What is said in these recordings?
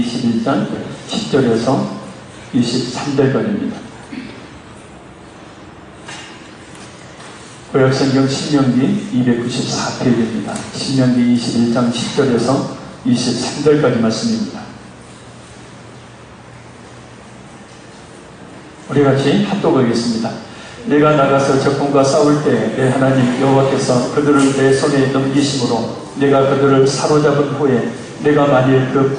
21장 10절에서 23절까지입니다. 구약성경 신명기 294페이지입니다. 신명기 21장 10절에서 23절까지 말씀입니다. 우리 같이 합독하겠습니다. 내가 나가서 적군과 싸울 때 내 하나님 여호와께서 그들을 내 손에 넘기심으로 내가 그들을 사로잡은 후에 내가 만일 그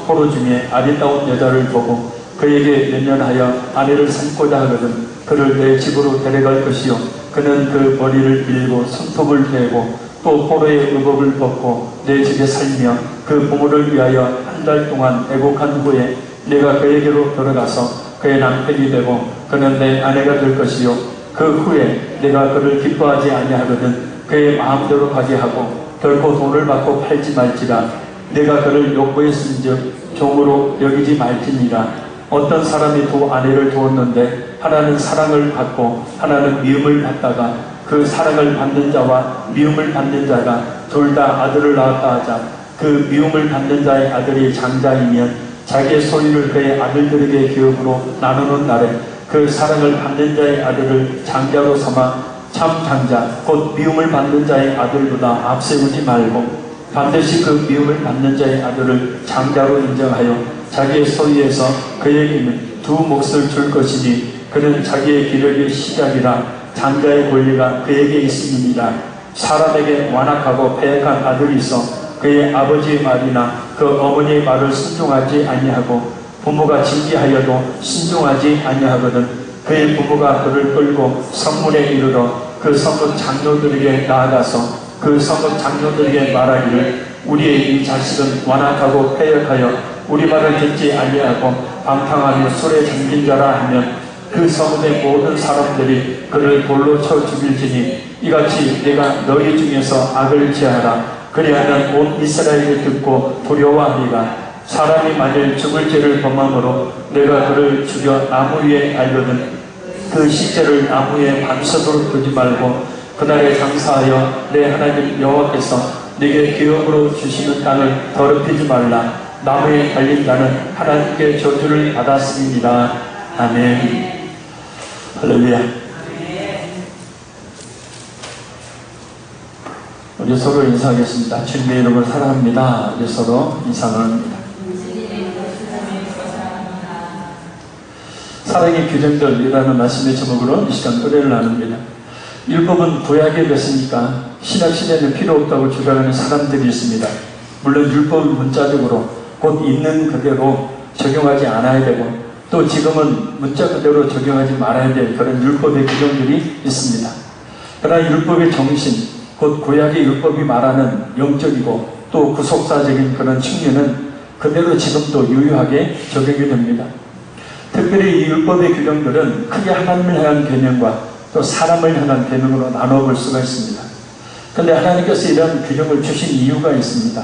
포로 중에 아리따운 여자를 보고 그에게 연연하여 아내를 삼고자 하거든 그를 내 집으로 데려갈 것이요 그는 그 머리를 밀고 손톱을 베고 또 포로의 의복을 벗고 내 집에 살며 그 부모를 위하여 한 달 동안 애곡한 후에 내가 그에게로 돌아가서 그의 남편이 되고 그는 내 아내가 될 것이요 그 후에 내가 그를 기뻐하지 아니하거든 그의 마음대로 가게 하고 결코 돈을 받고 팔지 말지라 내가 그를 욕보했은즉 종으로 여기지 말지니라. 어떤 사람이 두 아내를 두었는데 하나는 사랑을 받고 하나는 미움을 받다가 그 사랑을 받는 자와 미움을 받는 자가 둘 다 아들을 낳았다 하자 그 미움을 받는 자의 아들이 장자이면 자기의 소유를 그의 아들들에게 기업으로 나누는 날에 그 사랑을 받는 자의 아들을 장자로 삼아 참 장자 곧 미움을 받는 자의 아들보다 앞세우지 말고 반드시 그 미움을 받는 자의 아들을 장자로 인정하여 자기의 소유에서 그에게는 두 몫을 줄 것이니 그는 자기의 기력의 시작이라 장자의 권리가 그에게 있음이니라. 사람에게 완악하고 패역한 아들이 있어 그의 아버지의 말이나 그 어머니의 말을 순종하지 아니하고 부모가 징계하여도 순종하지 아니하거든 그의 부모가 그를 끌고 성문에 이르러 그 성문 장로들에게 나아가서 그 성문 장로들에게 말하기를 우리의 이 자식은 완악하고 패역하여 우리 말을 듣지 아니하고 방탕하며 술에 잠긴 자라 하면 그 성문의 모든 사람들이 그를 돌로 쳐 죽일지니 이같이 내가 너희 중에서 악을 제하라. 그리하면 온 이스라엘이 듣고 두려워하리라. 사람이 만일 죽을 죄를 범함으로 내가 그를 죽여 나무 위에 알거든 그 시체를 나무에 밤새도록 두지 말고 그날에 장사하여 내 하나님 여호와께서 네게 기업으로 주시는 땅을 더럽히지 말라. 나무에 달린 자는 하나님께 저주를 받았음이니라. 아멘. 할렐루야. 우리 서로 인사하겠습니다. 주님의 이름을 사랑합니다. 우리 서로 인사를 합니다. 사랑의 규정들이라는 말씀의 제목으로 이 시간 은혜를 나눕니다. 율법은 구약에 됐으니까 신약시대는 필요 없다고 주장하는 사람들이 있습니다. 물론 율법은 문자적으로 곧 있는 그대로 적용하지 않아야 되고 또 지금은 문자 그대로 적용하지 말아야 될 그런 율법의 규정들이 있습니다. 그러나 율법의 정신, 곧 구약의 율법이 말하는 영적이고 또 구속사적인 그런 측면은 그대로 지금도 유효하게 적용이 됩니다. 특별히 이 율법의 규정들은 크게 하나님을 향한 개념과 또 사람을 향한 개념으로 나눠볼 수가 있습니다. 그런데 하나님께서 이런 규정을 주신 이유가 있습니다.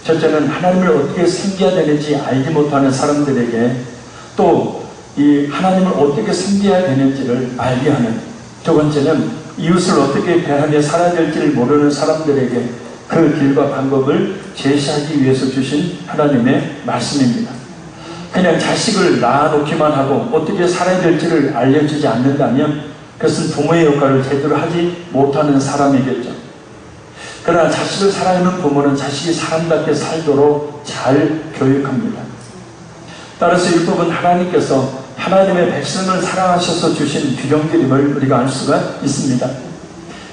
첫째는 하나님을 어떻게 섬겨야 되는지 알지 못하는 사람들에게 또 이 하나님을 어떻게 섬겨야 되는지를 알게 하는, 두 번째는 이웃을 어떻게 대하며 살아야 될지를 모르는 사람들에게 그 길과 방법을 제시하기 위해서 주신 하나님의 말씀입니다. 그냥 자식을 낳아놓기만 하고 어떻게 살아야 될지를 알려주지 않는다면 그것은 부모의 역할을 제대로 하지 못하는 사람이겠죠. 그러나 자식을 사랑하는 부모는 자식이 사람답게 살도록 잘 교육합니다. 따라서 율법은 하나님께서 하나님의 백성을 사랑하셔서 주신 규정들임을 우리가 알 수가 있습니다.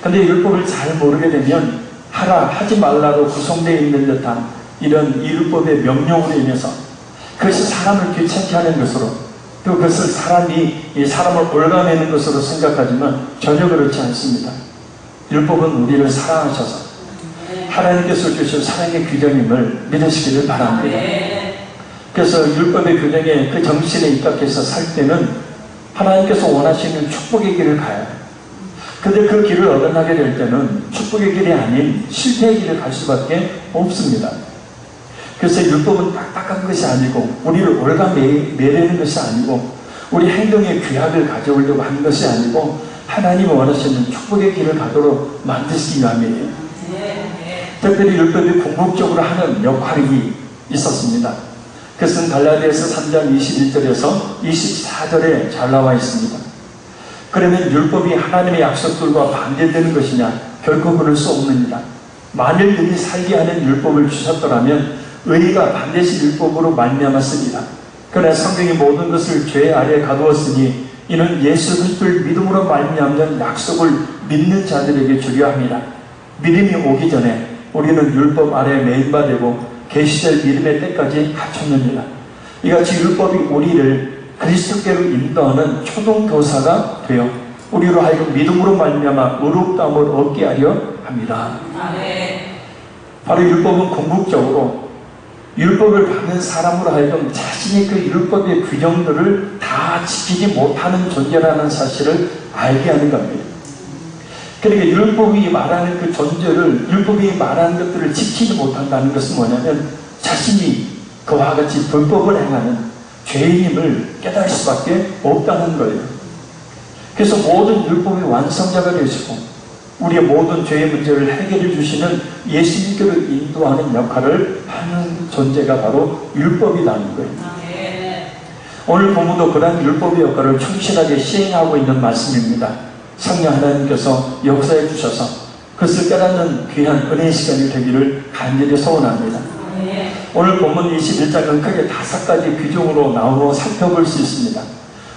그런데 율법을 잘 모르게 되면 하라 하지 말라로 구성되어 있는 듯한 이런 이 율법의 명령으로 인해서 그것이 사람을 귀찮게 하는 것으로 또 그것을 이 사람을 올가매는 것으로 생각하지만 전혀 그렇지 않습니다. 율법은 우리를 사랑하셔서 하나님께서 주신 사랑의 규정임을 믿으시기를 바랍니다. 그래서 율법의 규정에 그 정신에 입각해서 살 때는 하나님께서 원하시는 축복의 길을 가요. 그런데 그 길을 얻어나게 될 때는 축복의 길이 아닌 실패의 길을 갈 수밖에 없습니다. 그래서 율법은 딱딱한 것이 아니고 우리를 올가매는 것이 아니고 우리 행동의 규약을 가져오려고 하는 것이 아니고 하나님이 원하시는 축복의 길을 가도록 만드시기 위함이에요. 특별히 율법이 궁극적으로 하는 역할이 있었습니다. 그것은 갈라디아서 3장 21절에서 24절에 잘 나와 있습니다. 그러면 율법이 하나님의 약속들과 반대되는 것이냐? 결코 그럴 수 없느니라. 만일 능히 살게 하는 율법을 주셨더라면 의가 반드시 율법으로 말미암았으리라. 그러나 성경이 모든 것을 죄 아래 가두었으니 이는 예수 그리스도를 믿음으로 말미암는 약속을 믿는 자들에게 주려 합니다. 믿음이 오기 전에 우리는 율법 아래 매인바 되고 계시될 믿음의 때까지 갖췄느니라. 이같이 율법이 우리를 그리스도께로 인도하는 초동교사가 되어 우리로 하여금 믿음으로 말미암아 의롭다함을 얻게 하려 합니다. 바로 율법은 궁극적으로 율법을 받는 사람으로 하여금 자신이 그 율법의 규정들을 다 지키지 못하는 존재라는 사실을 알게 하는 겁니다. 그러니까 율법이 말하는 그 존재를, 율법이 말하는 것들을 지키지 못한다는 것은 뭐냐면 자신이 그와 같이 불법을 행하는 죄인임을 깨달을 수밖에 없다는 거예요. 그래서 모든 율법의 완성자가 되시고 우리의 모든 죄의 문제를 해결해 주시는 예수님께로 인도하는 역할을 하는 존재가 바로 율법이라는 거예요. 오늘 본문도 그런 율법의 역할을 충실하게 시행하고 있는 말씀입니다. 성령 하나님께서 역사해 주셔서 그것을 깨닫는 귀한 은혜의 시간이 되기를 간절히 소원합니다. 오늘 본문 21장은 크게 5가지 규정으로 나오고 살펴볼 수 있습니다.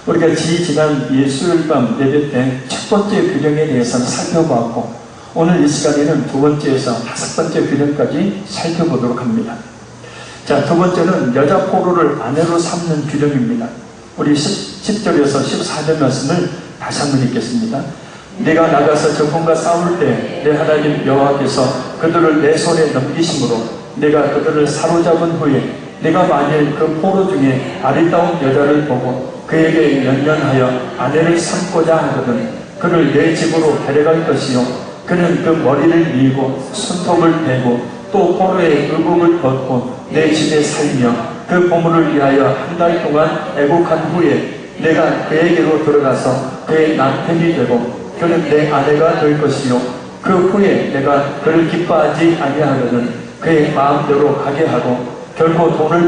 우리가 지난 예수일 밤 예배 때 첫 번째 규정에 대해서는 살펴보았고 오늘 이 시간에는 두 번째에서 5번째 규정까지 살펴보도록 합니다. 자, 두 번째는 여자 포로를 아내로 삼는 규정입니다. 우리 10절에서 14절 말씀을 다시 한번 읽겠습니다. 내가 나가서 적군과 싸울 때 내 하나님 여호와께서 그들을 내 손에 넘기심으로 내가 그들을 사로잡은 후에 내가 만일 그 포로 중에 아리따운 여자를 보고 그에게 연연하여 아내를 삼고자 하거든 그를 내 집으로 데려갈 것이요 그는 그 머리를 밀고 손톱을 베고 또 포로의 의복을 벗고 내 집에 살며 그 보물을 위하여 한 달 동안 애국한 후에 내가 그에게로 들어가서 그의 남편이 되고 그는 내 아내가 될 것이요 그 후에 내가 그를 기뻐하지 아니하거든 그의 마음대로 가게 하고 결코 돈을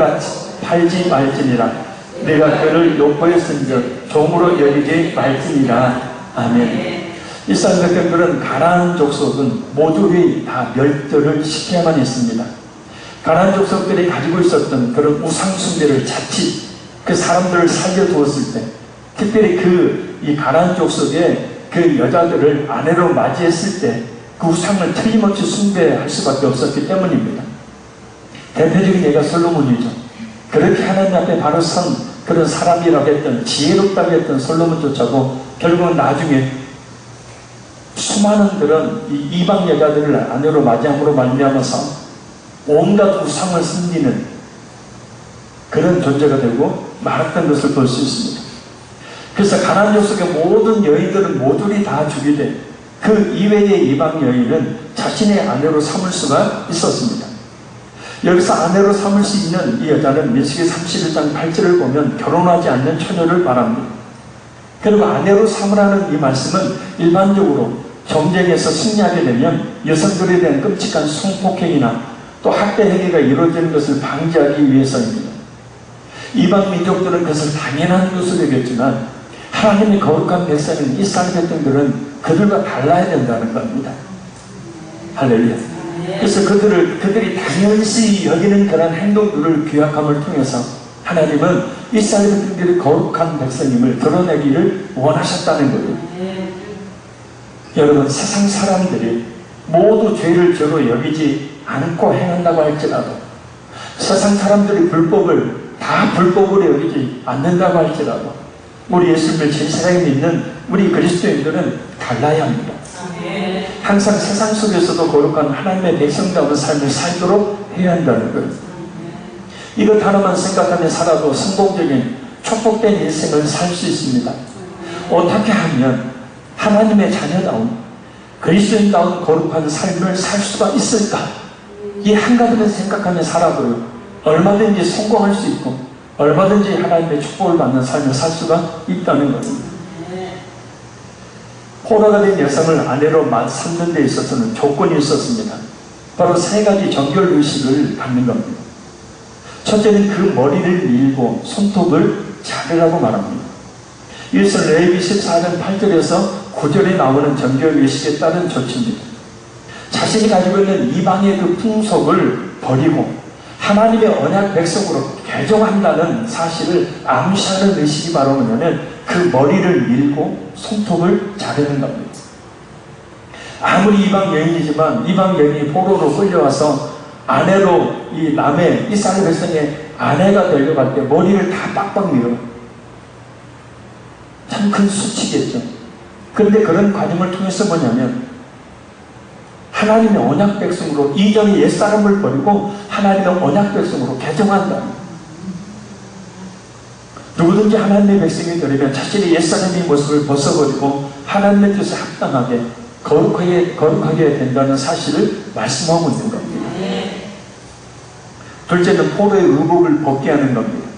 팔지 말지니라. 내가 그를 욕보였은즉 종으로 여기지 말지니라. 아멘. 일상 백성들은 가나안 족속은 모두의 다 멸절을 시켜야만 했습니다. 가나안 족속들이 가지고 있었던 그런 우상 숭배를 자칫 그 사람들을 살려두었을 때 특별히 이 가나안 족속의 그 여자들을 아내로 맞이했을 때 그 우상을 틀림없이 숭배할 수밖에 없었기 때문입니다. 대표적인 예가 솔로몬이죠. 그렇게 하나님 앞에 바로 선 그런 사람이라고 했던 지혜롭다고 했던 솔로몬조차도 결국은 나중에 수많은 그런 이방 여자들을 아내로 맞이함으로 말미암아서 온갖 우상을 섬기는 그런 존재가 되고 말았던 것을 볼 수 있습니다. 그래서 가나안 족속의 모든 여인들은 모조리 다 죽이되 그 이외의 이방 여인은 자신의 아내로 삼을 수가 있었습니다. 여기서 아내로 삼을 수 있는 이 여자는 민수기 31장 8절을 보면 결혼하지 않는 처녀를 말합니다. 그리고 아내로 삼으라는 이 말씀은 일반적으로 전쟁에서 승리하게 되면 여성들에 대한 끔찍한 성폭행이나 또 학대 행위가 이루어지는 것을 방지하기 위해서입니다. 이방 민족들은 그것을 당연한 것으로 여겼지만 하나님의 거룩한 백성인 이스라엘 백성들은 그들과 달라야 된다는 겁니다. 할렐루야. 그래서 그들이 당연시 여기는 그런 행동들을 규약함을 통해서 하나님은 이스라엘 백성들의 거룩한 백성임을 드러내기를 원하셨다는 거예요. 여러분, 세상 사람들이 모두 죄를 죄로 여기지 않고 행한다고 할지라도 세상 사람들이 불법을 다 불법으로 여기지 않는다고 할지라도 우리 예수님을 진실하게 믿는 우리 그리스도인들은 달라야 합니다. 항상 세상 속에서도 거룩한 하나님의 백성다운 삶을 살도록 해야 한다는 것. 이것 하나만 생각하며 살아도 성공적인 축복된 인생을 살 수 있습니다. 어떻게 하면 하나님의 자녀다운 그리스도인다운 거룩한 삶을 살 수가 있을까? 이 한 가지만 생각하며 살아도요 얼마든지 성공할 수 있고 얼마든지 하나님의 축복을 받는 삶을 살 수가 있다는 것입니다. 포로가 된 여성을 아내로 삼는 데 있어서는 조건이 있었습니다. 바로 3가지 정결의식을 갖는 겁니다. 첫째는 그 머리를 밀고 손톱을 자르라고 말합니다. 이것은 레위기 14장 8절에서 9절에 나오는 정결외식에 따른 조치입니다. 자신이 가지고 있는 이방의 그 풍속을 버리고 하나님의 언약 백성으로 개종한다는 사실을 암시하는 의식이 바로 뭐냐면 그 머리를 밀고 손톱을 자르는 겁니다. 아무리 이방 여인이지만 이방 여인이 포로로 끌려와서 아내로 이 남의 이스라엘 백성의 아내가 되려고 할 때 머리를 다 빡빡 밀어요. 참 큰 수치겠죠. 그런데 그런 과정을 통해서 뭐냐면 하나님의 언약 백성으로 이전의 옛사람을 버리고 하나님의 언약 백성으로 개종한다. 누구든지 하나님의 백성이 되려면 자신의 옛사람의 모습을 벗어버리고 하나님의 뜻에 합당하게 거룩하게 된다는 사실을 말씀하고 있는 겁니다. 둘째는 포로의 의복을 벗게 하는 겁니다.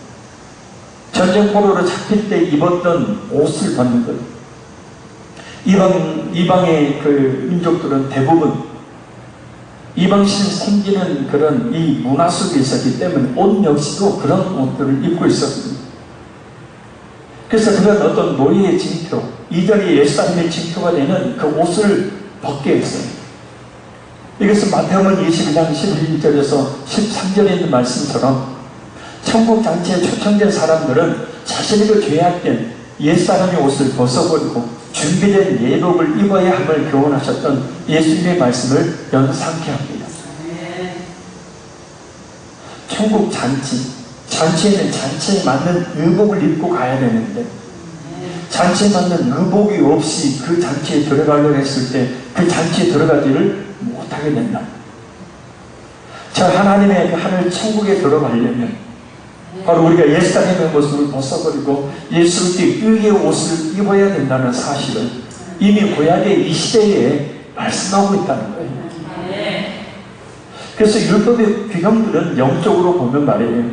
전쟁 포로로 잡힐 때 입었던 옷을 벗는 것. 이방의 그 민족들은 대부분 이방신 생기는 그런 이 문화 속에 있었기 때문에 옷 역시도 그런 옷들을 입고 있었습니다. 그래서 그런 어떤 노예의 징표, 이전의 옛사람의 징표가 되는 그 옷을 벗게 했어요. 이것은 마태복음 22장 11절에서 13절에 있는 말씀처럼 천국 잔치에 초청된 사람들은 자신이 그 죄악된 옛사람의 옷을 벗어버리고 준비된 예복을 입어야 함을 교훈하셨던 예수님의 말씀을 연상케 합니다. 천국 잔치에는 잔치에 맞는 의복을 입고 가야 되는데 잔치에 맞는 의복이 없이 그 잔치에 들어가려고 했을 때 그 잔치에 들어가지를 못하게 된다. 저 하나님의 하늘 천국에 들어가려면 바로 우리가 옛사람의 모습을 벗어버리고 예수 그리스도의 옷을 입어야 된다는 사실을 이미 구약의 이 시대에 말씀하고 있다는 거예요. 그래서 율법의 규정들은 영적으로 보면 말이에요.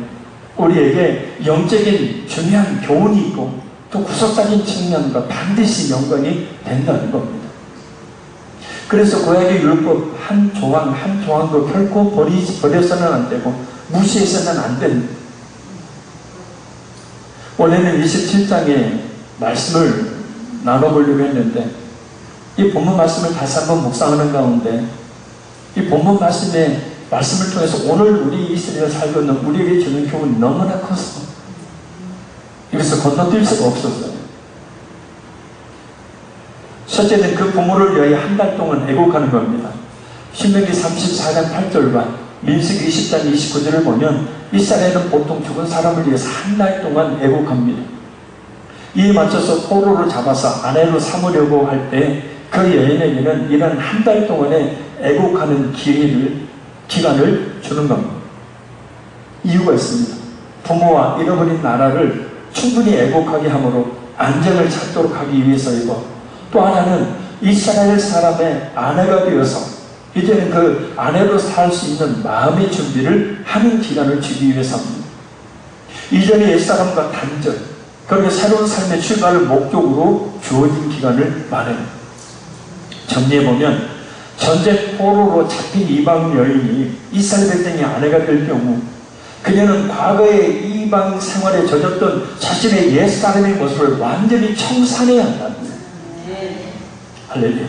우리에게 영적인 중요한 교훈이 있고 또 구속적인 측면과 반드시 연관이 된다는 겁니다. 그래서 구약의 율법 한 조항 한 조항도 결코 버려서는 안 되고 무시해서는 안 됩니다. 원래는 27장의 말씀을 나눠보려고 했는데 이 본문 말씀을 다시 한번 묵상하는 가운데 이 본문 말씀을 통해서 오늘 우리 이스라엘에 살고 있는 우리에게 주는 교훈이 너무나 커서 이것을 건너뛸 수가 없었어요. 첫째는 그 부모를 위하여 한 달 동안 애곡하는 겁니다. 신명기 34장 8절과 민수기 20장 29절을 보면 이스라엘은 보통 죽은 사람을 위해서 한 달 동안 애곡합니다. 이에 맞춰서 포로를 잡아서 아내로 삼으려고 할 때 그 여인에게는 이런 한 달 동안의 애곡하는 기간을 주는 겁니다. 이유가 있습니다. 부모와 잃어버린 나라를 충분히 애곡하게 함으로 안정을 찾도록 하기 위해서이고 또 하나는 이스라엘 사람의 아내가 되어서 이제는 그 아내로 살 수 있는 마음의 준비를 하는 기간을 주기 위해서입니다. 이전의 옛사람과 단절 그리고 새로운 삶의 출발을 목적으로 주어진 기간을 말해요. 정리해보면 전쟁 포로로 잡힌 이방 여인이 이스라엘 백성의 아내가 될 경우 그녀는 과거의 이방 생활에 젖었던 자신의 옛사람의 모습을 완전히 청산해야 한답니다. 할렐루야.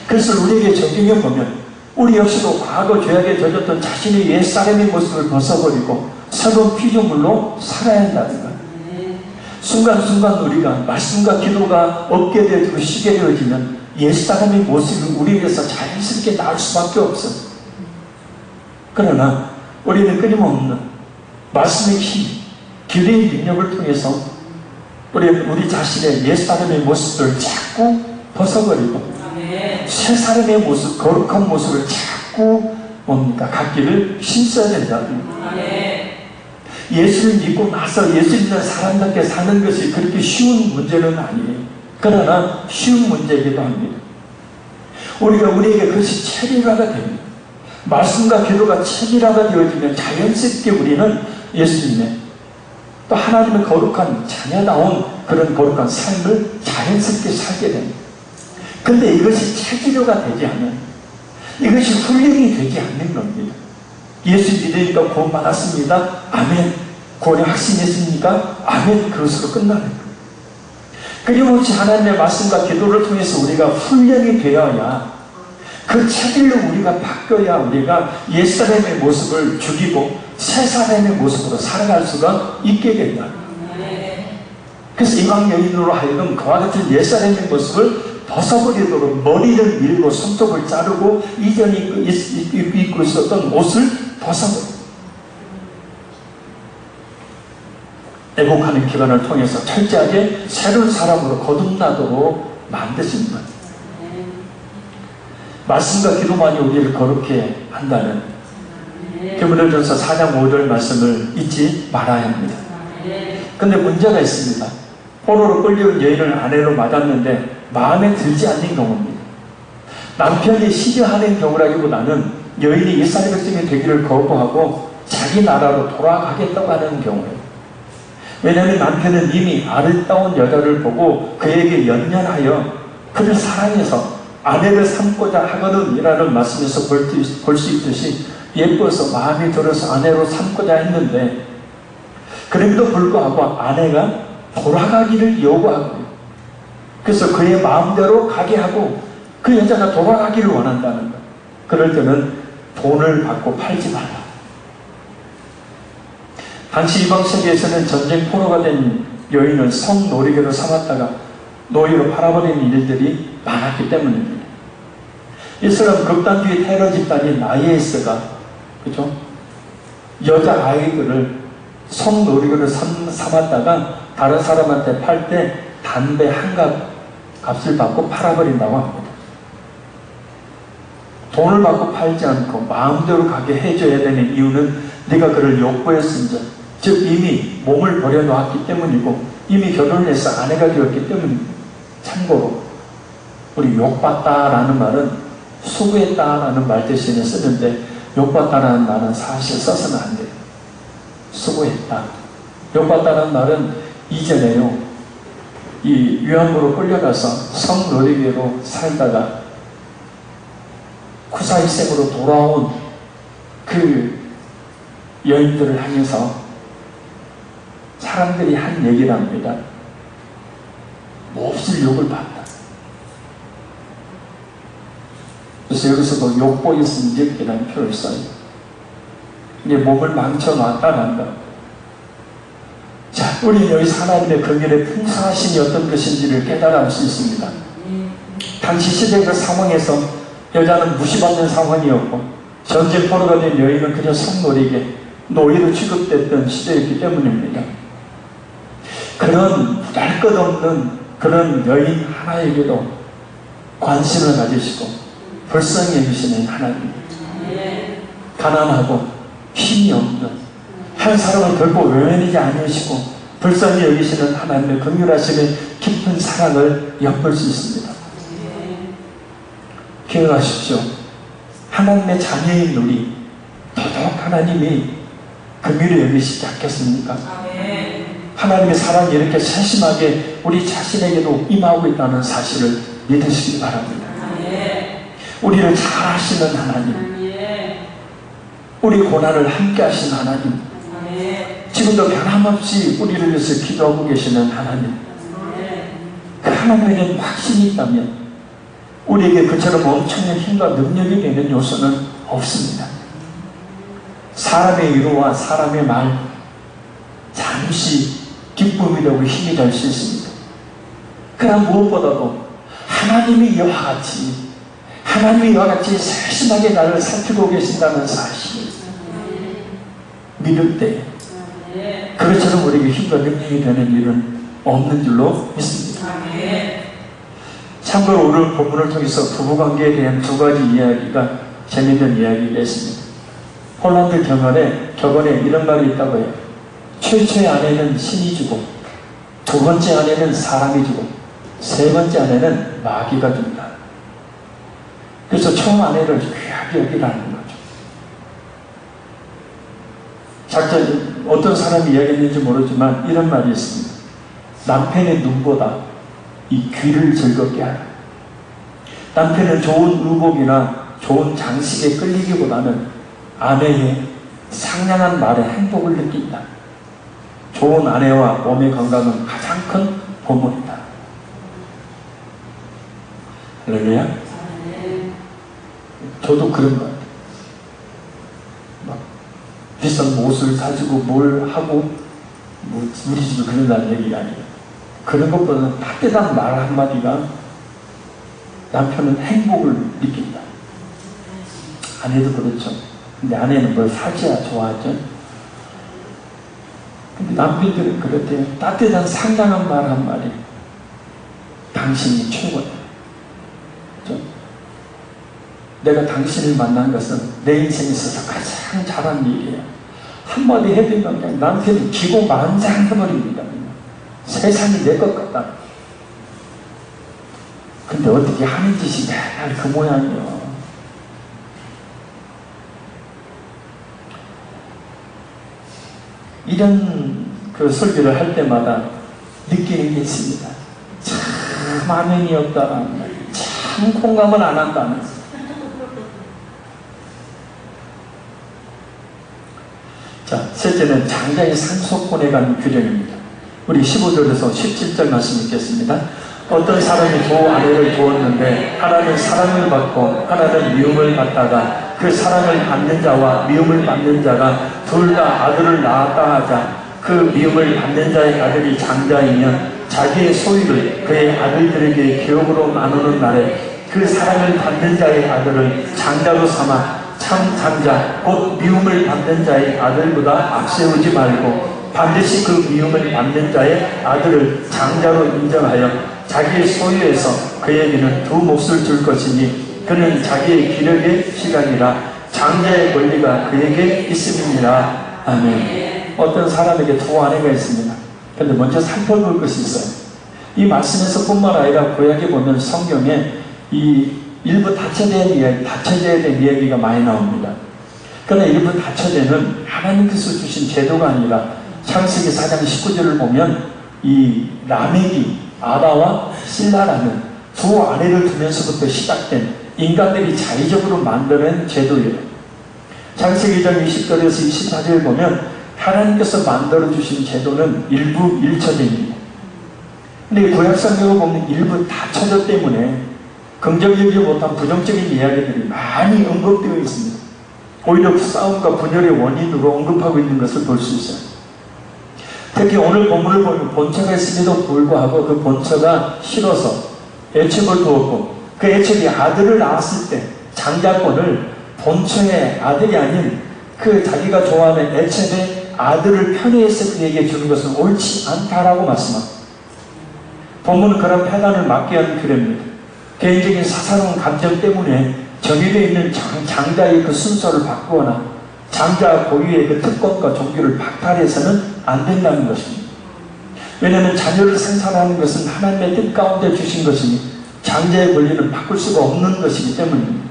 그래서 우리에게 적용해보면 우리 역시도 과거 죄악에 젖었던 자신의 옛사람의 모습을 벗어버리고 새로운 피조물로 살아야 한다는 것. 순간순간 우리가 말씀과 기도가 없게 되고 쉬게 되어지면 옛사람의 모습이 우리에게서 자연스럽게 나올 수밖에 없어. 그러나 우리는 끊임없는 말씀의 힘, 기도의 능력을 통해서 우리 자신의 옛사람의 모습을 자꾸 벗어버리고 새 사람의 모습, 거룩한 모습을 자꾸 갖기를 힘써야 된다. 예수를 믿고 나서 예수 믿는 사람답게 사는 것이 그렇게 쉬운 문제는 아니에요. 그러나 쉬운 문제이기도 합니다. 우리에게 그것이 체리화가 됩니다. 말씀과 기도가 체리화가 되어지면 자연스럽게 우리는 예수님의 또 하나님의 거룩한 자녀다운 그런 거룩한 삶을 자연스럽게 살게 됩니다. 근데 이것이 체질화가 되지 않으면 이것이 훈련이 되지 않는 겁니다. 예수 믿으니까 구원받았습니다. 아멘. 구원이 확신했습니까? 아멘. 그것으로 끝나는 거예요. 끊임없이 하나님의 말씀과 기도를 통해서 우리가 훈련이 되어야, 그 체질로 우리가 바뀌어야 우리가 옛사람의 모습을 죽이고 새 사람의 모습으로 살아갈 수가 있게 된다. 그래서 이방 여인으로 하여금 그와 같은 옛사람의 모습을 벗어버리도록 머리를 밀고 손톱을 자르고 이전에 입고 있었던 옷을 벗어버려. 애국하는 기간을 통해서 철저하게 새로운 사람으로 거듭나도록 만드신 것. 말씀과 기도만이 우리를 거룩해 한다는 디모데전서 4장 5절 말씀을 잊지 말아야 합니다. 근데 문제가 있습니다. 포로로 끌려온 여인을 아내로 맞았는데 마음에 들지 않는 경우입니다. 남편이 시려하는 경우라기보다는 여인이 이스라엘 백성이 되기를 거부하고 자기 나라로 돌아가겠다고 하는 경우예요. 왜냐하면 남편은 이미 아름다운 여자를 보고 그에게 연연하여 그를 사랑해서 아내를 삼고자 하거든 이라는 말씀에서 볼 수 있듯이 예뻐서 마음이 들어서 아내로 삼고자 했는데, 그럼에도 불구하고 아내가 돌아가기를 요구하고, 그래서 그의 마음대로 가게 하고 그 여자가 돌아가기를 원한다는 거예요. 그럴 때는 돈을 받고 팔지 말라. 당시 이방 세계에서는 전쟁 포로가 된 여인을 성노리개로 삼았다가 노예로 팔아버리는 일들이 많았기 때문입니다. 이슬람 극단주의 테러 집단인 IS가, 그죠? 여자 아이들을 성노리개로 삼았다가 다른 사람한테 팔 때 담배 한 값을 받고 팔아버린다고 합니다. 돈을 받고 팔지 않고 마음대로 가게 해줘야 되는 이유는 네가 그를 욕보했은즉, 즉 이미 몸을 버려놓았기 때문이고 이미 결혼해서 아내가 되었기 때문입니다. 참고로 우리 욕봤다라는 말은 수고했다라는 말 대신에 쓰는데, 욕봤다라는 말은 사실 써서는 안 돼요. 수고했다. 욕봤다라는 말은 이전에요, 이 위안부로 끌려가서 성노리개로 살다가 쿠사이생으로 돌아온 그 여인들을 향해서 사람들이 한 얘기랍니다. 몹쓸 욕을 받다. 그래서 여기서도 욕보였음직이라는 표를 써요. 이제 몸을 망쳐놨다는 것. 자, 우리는 여기서 하나님의 긍휼의 풍성하심이 어떤 것인지를 깨달아 알 수 있습니다. 당시 시대 그 상황에서 여자는 무시받는 상황이었고 전쟁 포로가 된 여인은 그저 성노리개, 노예로 취급됐던 시대였기 때문입니다. 그런 보잘것없는 그런 여인 하나에게도 관심을 가지시고 불쌍히 여기시는 하나님, 가난하고 힘이 없는 한 사람을 결코 외면하지 않으시고 불쌍히 여기시는 하나님의 긍휼하심의 깊은 사랑을 엿볼 수 있습니다. 기억하십시오. 하나님의 자녀인 우리 더더욱 하나님이 긍휼히 여기시지 않겠습니까? 하나님의 사랑이 이렇게 세심하게 우리 자신에게도 임하고 있다는 사실을 믿으시기 바랍니다. 우리를 잘 아시는 하나님, 우리 고난을 함께 하시는 하나님, 지금도 변함없이 우리를 위해서 기도하고 계시는 하나님, 그 하나님에게는 확신이 있다면 우리에게 그처럼 엄청난 힘과 능력이 되는 요소는 없습니다. 사람의 위로와 사람의 말 잠시 기쁨이 되고 힘이 될 수 있습니다. 그러나 무엇보다도 하나님이 이와 같이 세심하게 나를 살피고 계신다는 사실을 믿을 때 그것처럼 우리에게 힘과 능력이 되는 일은 없는 줄로 믿습니다. 참고로 오늘 본문을 통해서 부부관계에 대한 두 가지 이야기가 재미있는 이야기가 있습니다. 폴란드 격언에 이런 말이 있다고 해요. 최초의 아내는 신이 주고, 두 번째 아내는 사람이 주고, 세 번째 아내는 마귀가 준다. 그래서 처음 아내를 귀하게 여기라는 거죠. 어떤 사람이 이야기했는지 모르지만 이런 말이 있습니다. 남편의 눈보다 이 귀를 즐겁게 하라. 남편은 좋은 의복이나 좋은 장식에 끌리기보다는 아내의 상냥한 말에 행복을 느낀다. 좋은 아내와 몸의 건강은 가장 큰 보물이다. 할렐루야. 저도 그런 것 같아요. 막 비싼 옷을 사주고 뭘 하고 우리 집에 그런다는 얘기가 아니에요. 그런 것보다는 따뜻한 말 한마디가 남편은 행복을 느낀다. 아내도 그렇죠. 근데 아내는 뭘 사줘야 좋아하죠. 근데 남편들은 그렇대요. 따뜻한 상냥한 말 한마디. 당신이 최고다. 그렇죠? 내가 당신을 만난 것은 내 인생에 있어서 가장 잘한 일이에요. 한마디 해드리면 그냥 남편이 기고만장해버립니다. 세상이 내 것 같다. 근데 어떻게 하는 짓이 맨날 그 모양이에요. 이런 그 설교를 할 때마다 느끼는 게 있습니다. 참 아멘이 없다. 참 공감을 안 한다면서. 자, 셋째는 장자의 상속권에 관한 규정입니다. 우리 15절에서 17절 말씀 읽겠습니다. 어떤 사람이 두 아내를 두었는데 하나는 사랑을 받고 하나는 미움을 받다가 그 사랑을 받는 자와 미움을 받는 자가 둘 다 아들을 낳았다 하자 그 미움을 받는 자의 아들이 장자이면 자기의 소유를 그의 아들들에게 기업으로 나누는 날에 그 사랑을 받는 자의 아들을 장자로 삼아 참 장자 곧 미움을 받는 자의 아들보다 앞세우지 말고 반드시 그 미움을 받는 자의 아들을 장자로 인정하여 자기의 소유에서 그에게는 두 몫을 줄 것이니 그는 자기의 기력의 시간이라 장자의 권리가 그에게 있음이니라. 아멘. 어떤 사람에게 두 아내가 있습니다. 그런데 먼저 살펴볼 것이 있어요. 이 말씀에서 뿐만 아니라 구약에 보면 성경에 이 일부 다처제에 대한 이야기가 많이 나옵니다. 그러나 일부 다처제는 하나님께서 주신 제도가 아니라 창세기 4장 19절을 보면 이 라멕이 아다와 실라라는 두 아내를 두면서부터 시작된 인간들이 자의적으로 만들어낸 제도예요. 창세기 2장 20절에서 24절을 보면 하나님께서 만들어주신 제도는 일부 일처제입니다. 근데 구약성경을 보면 일부 다처제 때문에 긍정적이지 못한 부정적인 이야기들이 많이 언급되어 있습니다. 오히려 싸움과 분열의 원인으로 언급하고 있는 것을 볼 수 있어요. 특히 오늘 본문을 보면 본처가 있음에도 불구하고 그 본처가 싫어서 애첩을 두었고 그 애첩이 아들을 낳았을 때 장자권을 본처의 아들이 아닌 그 자기가 좋아하는 애첩의 아들을 편애해서 그에게 주는 것은 옳지 않다라고 말씀합니다. 본문은 그런 패단을 막기 위한 규례입니다. 개인적인 사사로운 감정 때문에 정해져 있는 장자의 그 순서를 바꾸거나 장자 고유의 그 특권과 종교를 박탈해서는 안 된다는 것입니다. 왜냐하면 자녀를 생산하는 것은 하나님의 뜻 가운데 주신 것이니 장자의 권리는 바꿀 수가 없는 것이기 때문입니다.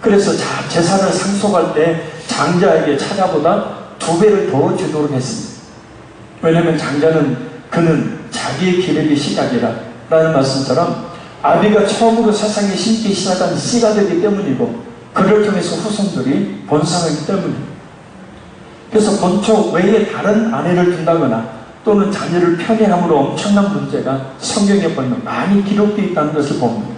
그래서 재산을 상속할 때 장자에게 차자보다 2배를 더 주도록 했습니다. 왜냐하면 장자는 그는 자기의 기력의 시작이라 라는 말씀처럼 아비가 처음으로 세상에 심기 시작한 씨가 되기 때문이고 그를 통해서 후손들이 번성하기 때문입니다. 그래서 본처 외에 다른 아내를 둔다거나 또는 자녀를 편애함으로 엄청난 문제가 성경에 보면 많이 기록되어 있다는 것을 봅니다.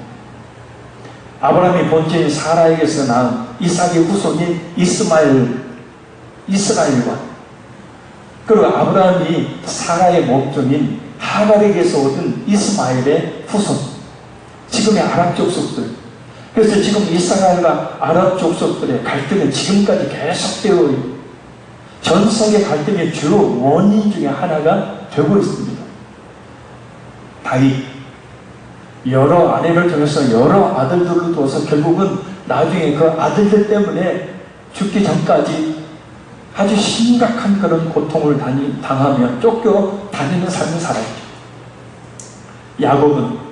아브라함이 본처인 사라에게서 낳은 이삭의 후손인 이스라엘과 그리고 아브라함이 사라의 몸종인 하갈에게서 얻은 이스마엘의 후손, 지금의 아랍 족속들. 그래서 지금 이스라엘과 아랍 족속들의 갈등은 지금까지 계속되어 있고 전 세계 갈등의 주요 원인 중에 하나가 되고 있습니다. 다윗 여러 아내를 통해서 여러 아들들을 두어서 결국은 나중에 그 아들들 때문에 죽기 전까지 아주 심각한 그런 고통을 당하며 쫓겨 다니는 삶을 살았죠. 야곱은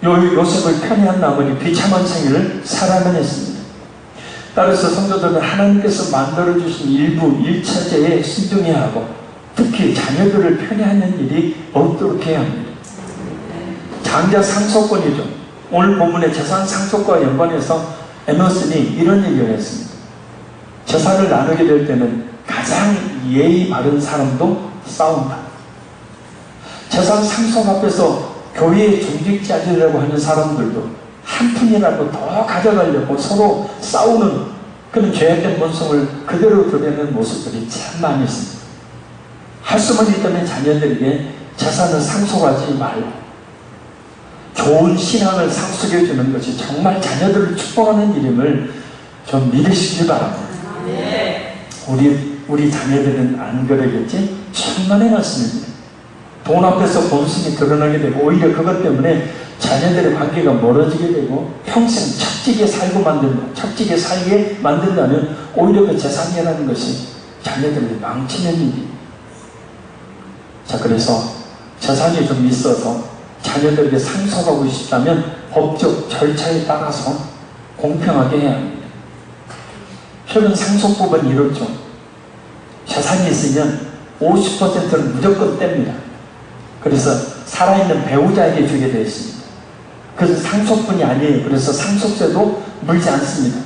요셉을 편애한 나머지 비참한 생애를 살아만 했습니다. 따라서 성도들은 하나님께서 만들어주신 일부 일처제에 순종해야 하고 특히 자녀들을 편애하는 일이 없도록 해야 합니다. 장자 상속권이죠. 오늘 본문의 재산 상속과 연관해서 에머슨이 이런 얘기를 했습니다. 재산을 나누게 될 때는 가장 예의 바른 사람도 싸운다. 재산 상속 앞에서 교회에 중직지 않으려고 하는 사람들도 한 푼이라도 더 가져가려고 서로 싸우는 그런 죄악된 본성을 그대로 드러내는 모습들이 참 많이 있습니다. 할 수만 있다면 자녀들에게 재산을 상속하지 말고 좋은 신앙을 상속해주는 것이 정말 자녀들을 축복하는 일임을 좀 믿으시길 바랍니다. 우리 자녀들은 안 그러겠지? 천만의 말씀입니다. 돈 앞에서 본성이 드러나게 되고 오히려 그것 때문에 자녀들의 관계가 멀어지게 되고 평생 척지게 살게 만든다면 오히려 그 재산이라는 것이 자녀들을 망치는 일이. 자, 그래서 재산이 좀 있어서 자녀들에게 상속하고 싶다면 법적 절차에 따라서 공평하게 해야 합니다. 최근 상속법은 이렇죠. 재산이 있으면 50%는 무조건 뗍니다. 그래서 살아있는 배우자에게 주게 되어 있습니다. 그래서 상속분이 아니에요. 그래서 상속세도 물지 않습니다.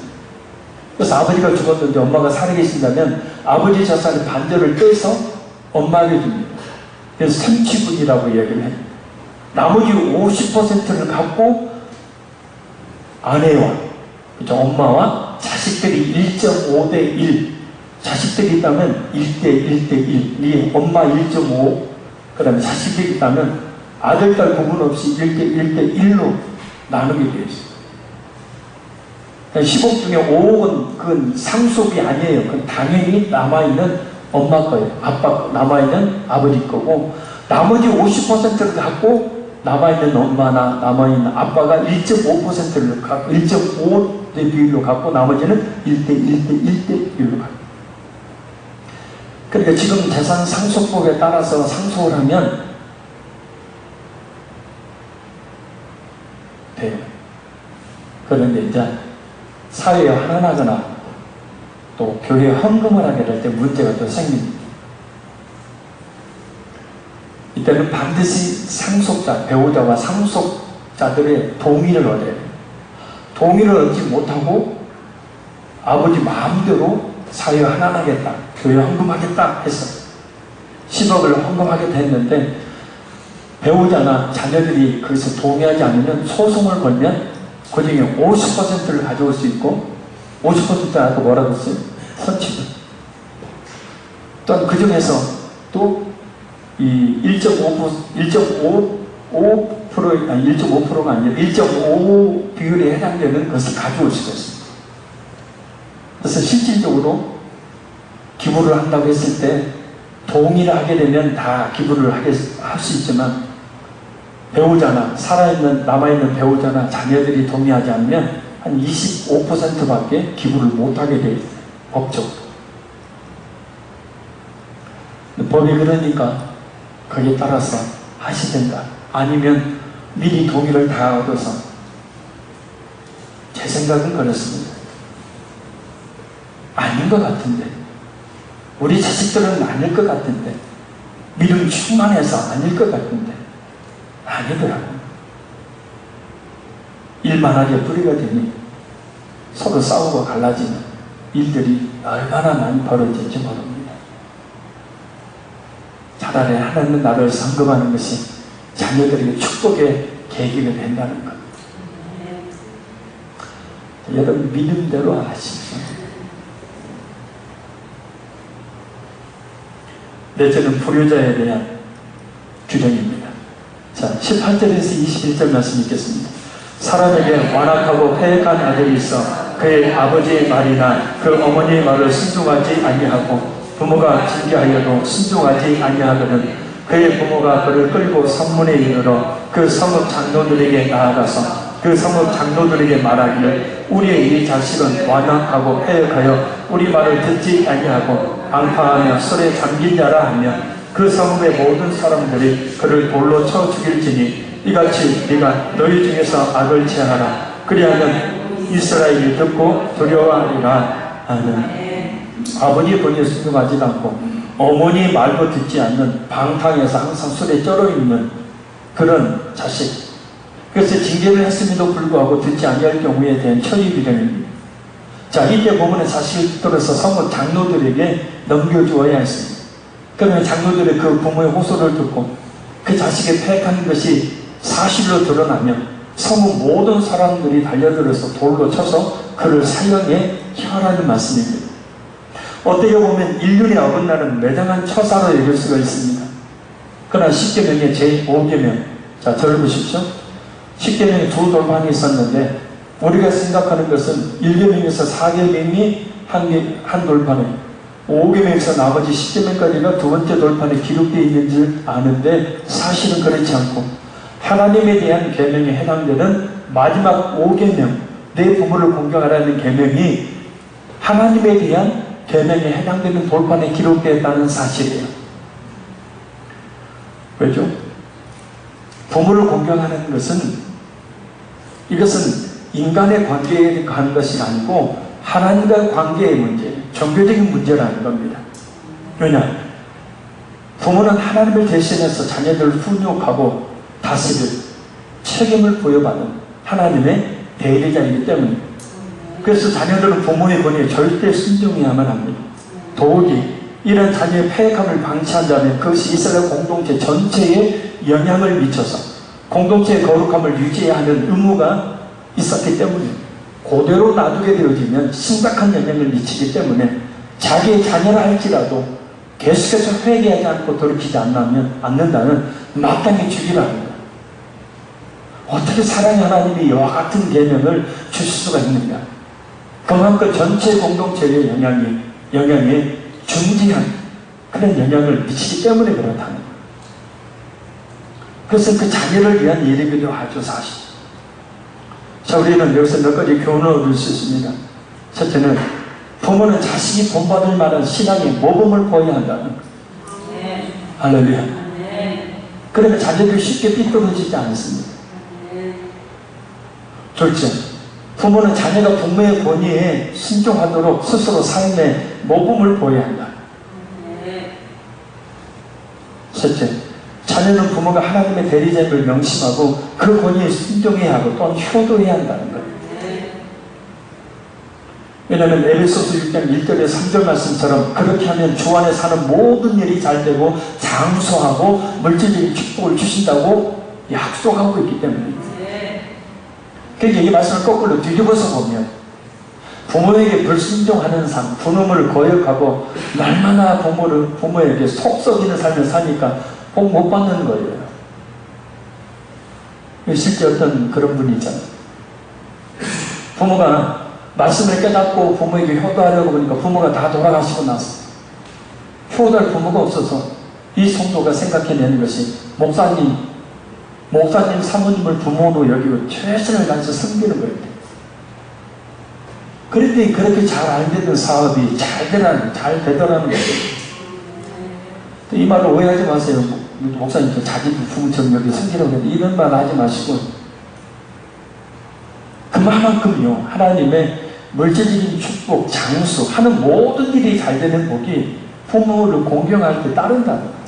그래서 아버지가 죽었는데 엄마가 살아계신다면 아버지 재산의 반절을 떼서 엄마에게 줍니다. 그래서 삼치분이라고 이야기를 해요. 나머지 50%를 갖고 아내와 그렇죠? 엄마와 자식들이 1.5대 1 자식들이 있다면 1대 1대 1 엄마 1.5 그 다음에 자식들이 있다면 아들, 딸 구분 없이 1대 1로 나누게 되어 있어요. 10억 중에 5억은 그건 상속이 아니에요. 그건 당연히 남아있는 엄마 거예요. 아빠, 남아있는 아버지 거고, 나머지 50%를 갖고 남아있는 엄마나 남아있는 아빠가 1.5%를 갖고 1.5대 비율로 갖고 나머지는 1대 1로 갖고. 그러니까 지금 재산 상속법에 따라서 상속을 하면 돼요. 그런데 이제 사회에 환원하거나 또 교회에 헌금을 하게 될 때 문제가 또 생깁니다. 이때는 반드시 상속자, 배우자와 상속자들의 동의를 얻어야 돼요. 동의를 얻지 못하고 아버지 마음대로 사회에 환원하겠다, 교회에 헌금하겠다 해서 10억을 헌금하게 됐는데 배우자나 자녀들이 거기서 동의하지 않으면 소송을 걸면 그 중에 50%를 가져올 수 있고 50%는 아까 뭐라고 했어요? 선취분. 또한 그 중에서 또 이 1.5%가 아니라 1.5 비율에 해당되는 것을 가져올 수가 있습니다. 그래서 실질적으로 기부를 한다고 했을 때 동의를 하게 되면 다 기부를 할 수 있지만 배우자나 살아있는 남아있는 배우자나 자녀들이 동의하지 않으면 한 25%밖에 기부를 못하게 돼 있어요. 법적으로. 법이 그러니까 거기에 따라서 하시든가 아니면 미리 동의를 다 얻어서 제 생각은 그렇습니다. 아닌 것 같은데 우리 자식들은 아닐 것 같은데 믿음 충만해서 아닐 것 같은데 아니더라고요. 일만하게 뿌리가 되니 서로 싸우고 갈라지는 일들이 얼마나 많이 벌어질지 모릅니다. 차라리 하나님 나라를 선거하는 것이 자녀들에게 축복의 계기가 된다는 것. 여러분 믿음대로 하십시오. 넷째는 불효자에 대한 규정입니다. 자, 18절에서 21절 말씀 읽겠습니다. 사람에게 완악하고 패역한 아들이 있어 그의 아버지의 말이나 그 어머니의 말을 순종하지 아니하고 부모가 징계하여도 순종하지 아니하거든 그의 부모가 그를 끌고 성문에 이르러 그 성읍 장로들에게 나아가서 그 성읍 장로들에게 말하기를 우리의 이 자식은 완악하고 패역하여 우리 말을 듣지 아니하고 방파하며 술에 잠긴 자라 하며 그 성읍의 모든 사람들이 그를 돌로 쳐 죽일지니 이같이 네가 너희 중에서 악을 취하라. 그리하면 이스라엘이 듣고 두려워하리라 하는. 아버지 번에 순종하지 않고 어머니 말도 듣지 않는 방탕에서 항상 술에 쩔어있는 그런 자식. 그래서 징계를 했음에도 불구하고 듣지 아니할 경우에 대한 처리 규정입니다. 자, 이때 부모는 자식을 붙들어서 성읍 장로들에게 넘겨주어야 했습니다. 그러면 장로들의 그 부모의 호소를 듣고 그 자식의 패역한 것이 사실로 드러나면 성읍 모든 사람들이 달려들어서 돌로 쳐서 그를 사형에 처하라는 말씀입니다. 어떻게 보면 인륜의 어긋나는 매장한 처사로 여길 수가 있습니다. 그러나 십계명의 제5계명, 자, 들어보십시오. 십계명에 두 돌판이 있었는데 우리가 생각하는 것은 1계명에서 4계명이 한 돌판에, 5계명에서 나머지 10계명까지가 두 번째 돌판에 기록되어 있는 줄 아는데 사실은 그렇지 않고 하나님에 대한 계명에 해당되는 마지막 5계명, 내 부모를 공경하라는 계명이 하나님에 대한 계명에 해당되는 돌판에 기록되었다는 사실이에요. 왜죠? 부모를 공경하는 것은 이것은 인간의 관계에 관한 것이 아니고 하나님과의 관계의 문제, 종교적인 문제라는 겁니다. 왜냐? 부모는 하나님을 대신해서 자녀들을 훈육하고 다스릴 책임을 부여받은 하나님의 대리자이기 때문입니다. 그래서 자녀들은 부모의 권위에 절대 순종해야만 합니다. 더욱이 이런 자녀의 패역함을 방치한다면 그것이 이스라엘 공동체 전체에 영향을 미쳐서 공동체의 거룩함을 유지해야 하는 의무가 있었기 때문에 그대로 놔두게 되어지면 심각한 영향을 미치기 때문에 자기의 자녀라 할지라도 계속해서 회개하지 않고 돌이키지 않는다면 마땅히 죽이라 합니다. 어떻게 사랑의 하나님이 이와 같은 계명을 주실 수가 있느냐? 그만큼 전체 공동체의 영향에 중지한 그런 영향을 미치기 때문에 그렇다는 거예요. 그래서 그 자녀를 위한 일이기도 하죠, 사실. 자, 우리는 여기서 몇 가지 교훈을 얻을 수 있습니다. 첫째는 부모는 자식이 본받을 만한 신앙의 모범을 보여야 한다는 거예요. 네. 할렐루야. 네. 그러면 자녀들이 쉽게 삐뚤어지지 않습니다. 네. 둘째, 부모는 자녀가 부모의 권위에 순종하도록 스스로 삶의 모범을 보여야 한다. 네. 셋째, 자녀는 부모가 하나님의 대리자임을 명심하고 그 권위에 순종해야 하고 또한 효도해야 한다는 거예요. 왜냐하면 에베소서 6장 1절에 3절 말씀처럼 그렇게 하면 주 안에 사는 모든 일이 잘되고 장수하고 물질적인 축복을 주신다고 약속하고 있기 때문입니다. 그러니까 이 말씀을 거꾸로 뒤집어서 보면 부모에게 불순종하는 삶, 부모를 거역하고 날마다 부모에게 속 썩이는 삶을 사니까 복 못 받는 거예요. 실제 어떤 그런 분이 있잖아요. 부모가 말씀을 깨닫고 부모에게 효도하려고 보니까 부모가 다 돌아가시고 나서 효도할 부모가 없어서 이 성도가 생각해내는 것이 목사님 사모님을 부모로 여기고 최선을 다해서 섬기는 거예요. 그런데 그렇게 잘 안 되는 사업이 잘 되더라는 거예요. 이 말을 오해하지 마세요. 목사님도 자기 부모처럼 여기 섬기라고 했는데 이런 말 하지 마시고 그만큼요 하나님의 물질적인 축복, 장수 하는 모든 일이 잘 되는 복이 부모를 공경할 때 따른다는 거예요.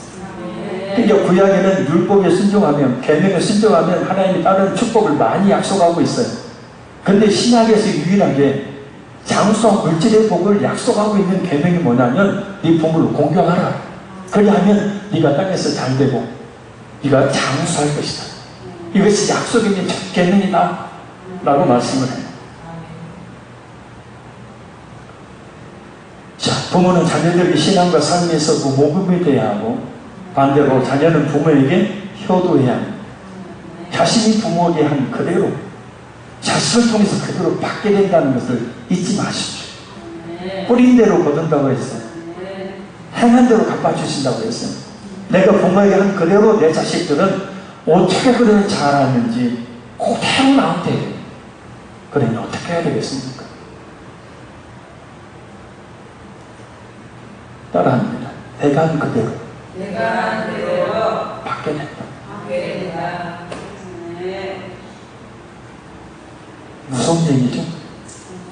그러니까 구약에는 율법에 순종하면 계명에 순종하면 하나님이 다른 축복을 많이 약속하고 있어요. 그런데 신약에서 유일하게 장수와 물질의 복을 약속하고 있는 계명이 뭐냐면 네 부모를 공경하라. 그리하면 네가 땅에서 잘 되고 네가 장수할 것이다. 이것이 약속 있는 첫 계명이다 라고 말씀을 해요. 자, 부모는 자녀들에게 신앙과 삶에 있어서 모범이 되어야 하고 반대로 자녀는 부모에게 효도해야 합니다. 자신이 부모에게 한 그대로 자식을 통해서 그대로 받게 된다는 것을 잊지 마십시오. 뿌린 대로 거둔다고 했어요. 행한 대로 갚아주신다고 했어요. 내가 부모에게 한 그대로 내 자식들은 어떻게 그대로 잘하는지 그대로 나한테 해요. 그러니 어떻게 해야 되겠습니까? 따라합니다. 내가 한 그대로 받게 된다. 무서운 얘기죠.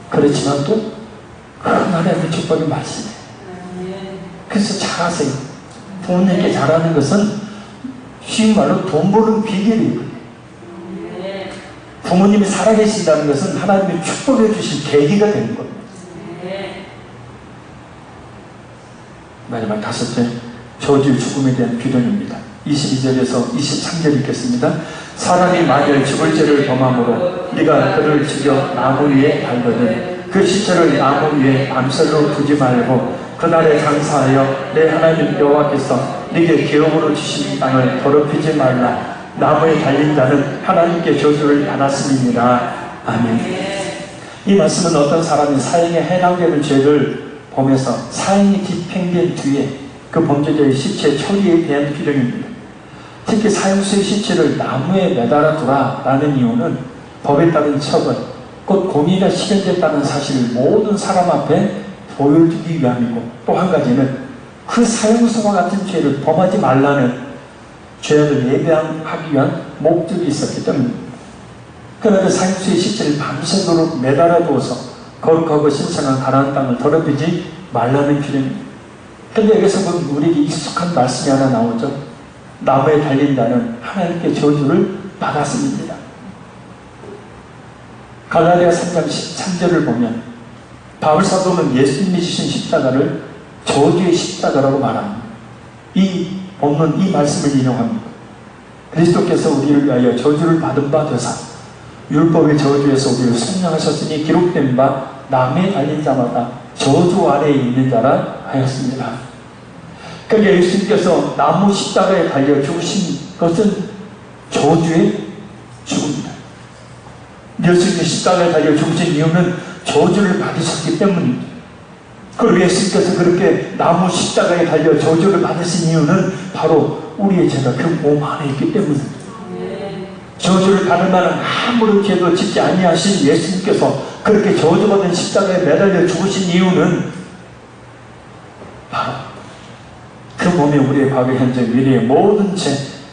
그렇지만 또 하나님의 축복이 말씀이에요. 그래서 잘하세요. 부모님께 잘하는 것은 쉬운 말로 돈 버는 비결이에요. 부모님이 살아계신다는 것은 하나님의 축복해 주신 계기가 되는 겁니다. 마지막 다섯째, 저주의 죽음에 대한 규정입니다. 22절에서 23절 읽겠습니다. 사람이 만일 죽을 죄를 범함으로 네가 그를 죽여 나무 위에 달거든 그 시체를 나무 위에 밤새로 두지 말고 그날에 장사하여 내 하나님 여호와께서 네게 기업으로 주신 땅을 더럽히지 말라. 나무에 달린 자는 하나님께 저주를 받았음이니라. 아멘. 이 말씀은 어떤 사람이 사형에 해당되는 죄를 범해서 사형이 집행된 뒤에 그 범죄자의 시체 처리에 대한 규정입니다. 특히 사형수의 시체를 나무에 매달아 두라라는 이유는 법에 따른 처벌, 곧 공의가 실현됐다는 사실을 모든 사람 앞에 보여주기 위함이고, 또 한 가지는 그 사형수와 같은 죄를 범하지 말라는 죄악을 예방하기 위한 목적이 있었기 때문입니다. 그러나 그 사형수의 시체를 밤새도록 매달아 두어서 거룩하고 신성한 가나안 땅을 더럽히지 말라는 규정입니다. 근데 여기서 보면 우리에게 익숙한 말씀이 하나 나오죠. 나무에 달린 자는 하나님께 저주를 받았습니다. 갈라디아 3장 13절을 보면 바울 사도는 예수님이 주신 십자가를 저주의 십자가라고 말합니다. 이 본문 이 말씀을 인용합니다. 그리스도께서 우리를 위하여 저주를 받은 바 되사 율법의 저주에서 우리를 속량하셨으니 기록된 바 나무에 달린 자마다 저주 아래에 있는 자라 하였습니다. 그러니까 예수님께서 나무 십자가에 달려 죽으신 것은 저주의 죽음이다. 예수님이 십자가에 달려 죽으신 이유는 저주를 받으셨기 때문입니다. 그리고 예수님께서 그렇게 나무 십자가에 달려 저주를 받으신 이유는 바로 우리의 죄가 그 몸 안에 있기 때문입니다. 저주를 받을 만한 아무런 죄도 짓지 아니하신 예수님께서 그렇게 저주받은 십자가에 매달려 죽으신 이유는 바로 그 몸에 우리의 과거, 현재, 미래의 모든 죄,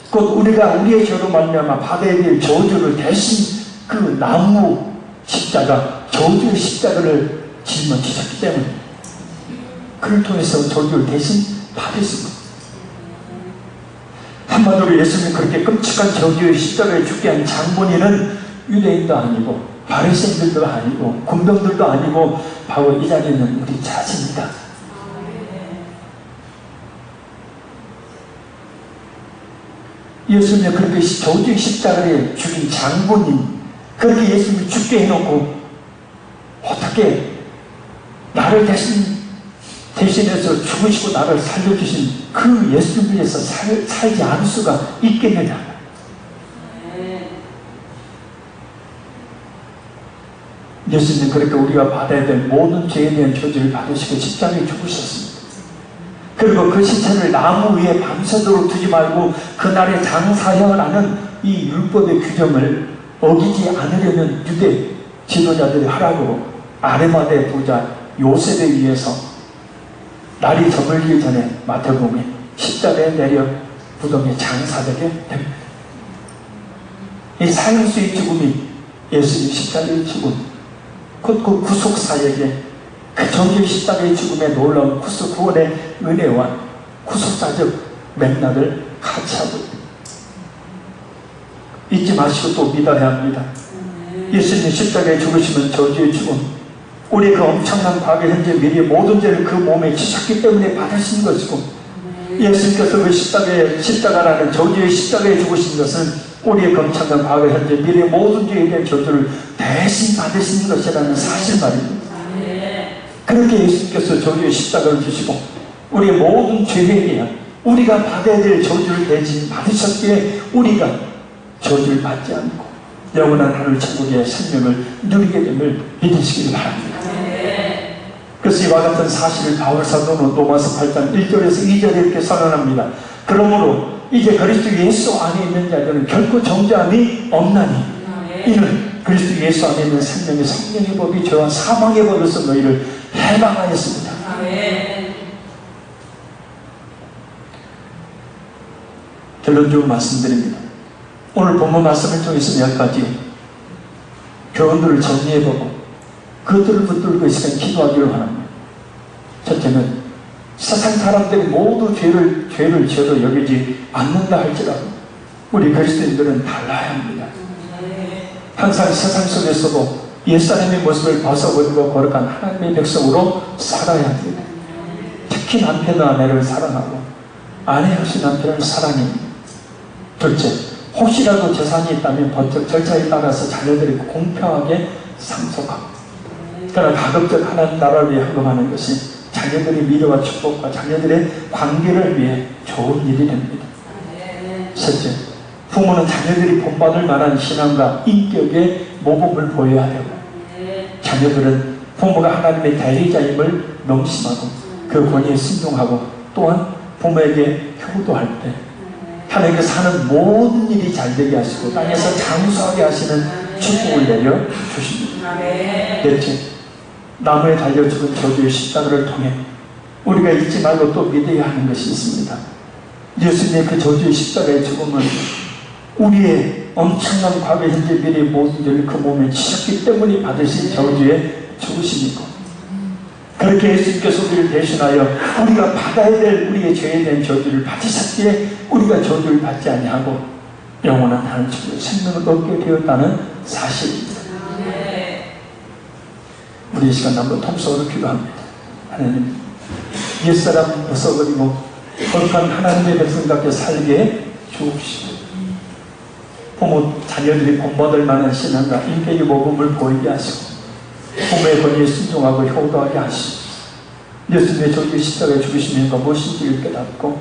곧 우리가 우리의 죄로 말미암아 받아야 될 저주를 대신 그 나무 십자가, 저주의 십자가를 짊어지셨기 때문에 그를 통해서 저주를 대신 받으신 한마디로 예수님이 그렇게 끔찍한 저주의 십자가에 죽게 한 장본인은 유대인도 아니고 바리새인들도 아니고 군병들도 아니고 바로 이 자리에 있는 우리 자신이다. 예수님이 그렇게 저주의 십자가에 죽인 장본인, 그렇게 예수님이 죽게 해놓고 어떻게 나를 대신해서 죽으시고 나를 살려주신 그 예수를 위해서 살지 않을 수가 있겠느냐. 예수님은 그렇게 우리가 받아야 될 모든 죄에 대한 저주를 받으시고 십자가에 죽으셨습니다. 그리고 그 시체를 나무 위에 밤새도록 두지 말고 그날에 장사형을 하는 이 율법의 규정을 어기지 않으려는 유대 지도자들의 허락으로 아르마대 부자 요셉에 의해서 날이 저물기 전에 마태복음에 십자가에 내려 무덤에 장사되게 됩니다. 이 사형수의 죽음이 예수님 십자가의 죽음, 곧 그 구속사에게 그 정죄의 십자가의 죽음에 놀라운 구원의 은혜와 구속사적 맥락을 같이 하고 잊지 마시고 또 믿어야 합니다. 예수님 십자가에 죽으시면 저주의 죽음, 우리 그 엄청난 과거, 현재, 미래의 모든 죄를 그 몸에 지셨기 때문에 받으신 것이고, 예수님께서 그 십자가라는 저주의 십자가에 죽으신 것은 우리의 그 엄청난 과거, 현재, 미래의 모든 죄에 대한 저주를 대신 받으신 것이라는 사실 말입니다. 그렇게 예수님께서 저주의 십자가를 주시고 우리의 모든 죄에 대한 우리가 받아야 될 저주를 대신 받으셨기에 우리가 저주를 받지 않고 영원한 하늘 천국의 생명을 누리게 됨을 믿으시길 바랍니다. 그래서 이와 같은 사실을 바울 사도는 로마서 8장 1절에서 2절에 이렇게 선언합니다. 그러므로 이제 그리스도 예수 안에 있는 자들은 결코 정죄함이 없나니 이는 그리스도 예수 안에 있는 생명의 성령의 법이 죄와 사망의 법에서 너희를 해방하였습니다. 결론적으로 말씀드립니다. 오늘 본문 말씀을 통해서 몇 가지 교훈들을 정리해보고 그것들을 붙들고 이 시간 기도하기를 원합니다. 첫째는 세상 사람들이 모두 죄를 지어도 여기지 않는다 할지라도 우리 그리스도인들은 달라야 합니다. 항상 세상 속에서도 옛사람의 모습을 벗어버리고 거룩한 하나님의 백성으로 살아야 합니다. 특히 남편은 아내를 사랑하고 아내 역시 남편을 사랑해. 둘째, 혹시라도 재산이 있다면 법적 절차에 따라서 자녀들이 공평하게 상속하고. 그러나 가급적 하나님 나라를 위해 헌금하는 것이 자녀들의 미래와 축복과 자녀들의 관계를 위해 좋은 일이 됩니다. 셋째, 부모는 자녀들이 본받을 만한 신앙과 인격의 모범을 보여야 되고, 자녀들은 부모가 하나님의 대리자임을 명심하고 그 권위에 순종하고, 또한 부모에게 효도할 때 하나님께서 하는 모든 일이 잘되게 하시고 땅에서 장수하게 하시는 축복을 내려 주십니다. 넷째, 나무에 달려 죽은 저주의 십자가를 통해 우리가 잊지 말고 또 믿어야 하는 것이 있습니다. 예수님의 그 저주의 십자가의 죽음은 우리의 엄청난 과거, 현재, 미래의 모든 일을 그 몸에 지셨기 때문에 받으신 저주의 죽으심이고, 그렇게 예수님께서 우리를 대신하여 우리가 받아야 될 우리의 죄에 대한 저주를 받으셨기에 우리가 저주를 받지 아니하고 영원한 하나님 생명을 얻게 되었다는 사실입니다. 우리 이 시간 한번 통성으로 기도합니다. 하나님, 옛사람 벗어버리고 거룩한 하나님의 백성답게 살게 주옵시고, 부모 자녀들이 본받을 만한 신앙과 인격의 모범을 보이게 하시고 부모의 권위에 순종하고 효도하게 하시고, 예수님의 저주의 십자가에 죽으시면과 무엇인지 깨닫고